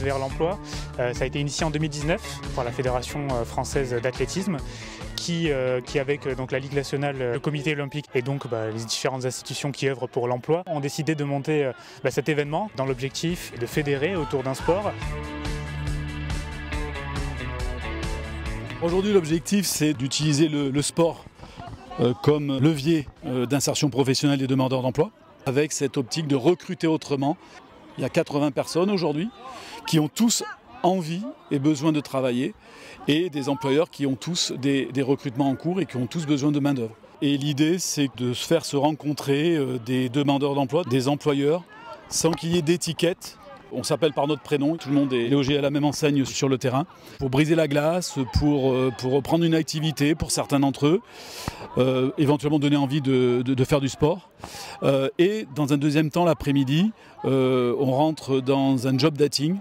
vers l'emploi. Ça a été initié en 2019 par la Fédération française d'athlétisme qui avec donc, la Ligue nationale, le comité olympique et donc les différentes institutions qui œuvrent pour l'emploi ont décidé de monter cet événement dans l'objectif de fédérer autour d'un sport. Aujourd'hui, l'objectif, c'est d'utiliser le sport comme levier d'insertion professionnelle des demandeurs d'emploi, avec cette optique de recruter autrement. Il y a 80 personnes aujourd'hui qui ont tous envie et besoin de travailler et des employeurs qui ont tous des recrutements en cours et qui ont tous besoin de main-d'œuvre. Et l'idée, c'est de se faire se rencontrer des demandeurs d'emploi, des employeurs, sans qu'il y ait d'étiquette. On s'appelle par notre prénom, tout le monde est logé à la même enseigne sur le terrain, pour briser la glace, pour reprendre une activité pour certains d'entre eux, éventuellement donner envie de faire du sport. Et dans un deuxième temps, l'après-midi, on rentre dans un job dating.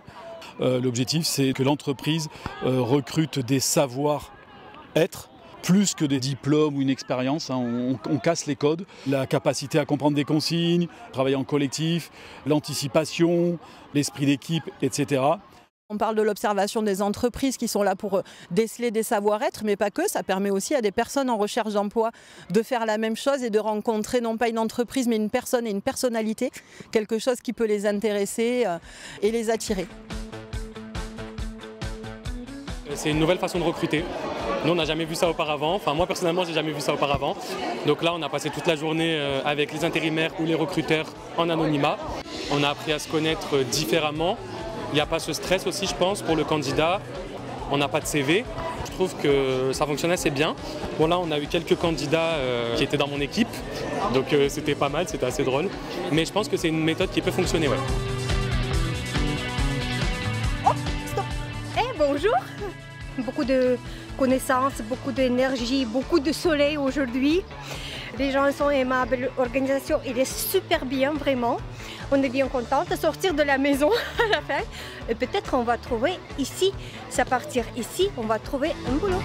L'objectif, c'est que l'entreprise recrute des savoir-être, plus que des diplômes ou une expérience, on casse les codes. La capacité à comprendre des consignes, travailler en collectif, l'anticipation, l'esprit d'équipe, etc. On parle de l'observation des entreprises qui sont là pour déceler des savoir-être, mais pas que. Ça permet aussi à des personnes en recherche d'emploi de faire la même chose et de rencontrer non pas une entreprise, mais une personne et une personnalité, quelque chose qui peut les intéresser et les attirer. C'est une nouvelle façon de recruter. Nous, on n'a jamais vu ça auparavant. Enfin, moi, personnellement, j'ai jamais vu ça auparavant. Donc là, on a passé toute la journée avec les intérimaires ou les recruteurs en anonymat. On a appris à se connaître différemment. Il n'y a pas ce stress aussi, je pense, pour le candidat. On n'a pas de CV. Je trouve que ça fonctionne assez bien. Bon, là, on a eu quelques candidats qui étaient dans mon équipe. Donc, c'était pas mal, c'était assez drôle. Mais je pense que c'est une méthode qui peut fonctionner, ouais. Oh, stop. Bonjour. Beaucoup de connaissances, beaucoup d'énergie, beaucoup de soleil aujourd'hui. Les gens sont aimables, l'organisation elle est super bien, vraiment. On est bien content de sortir de la maison à la fin. Et peut-être on va trouver ici, c'est à partir ici, on va trouver un boulot.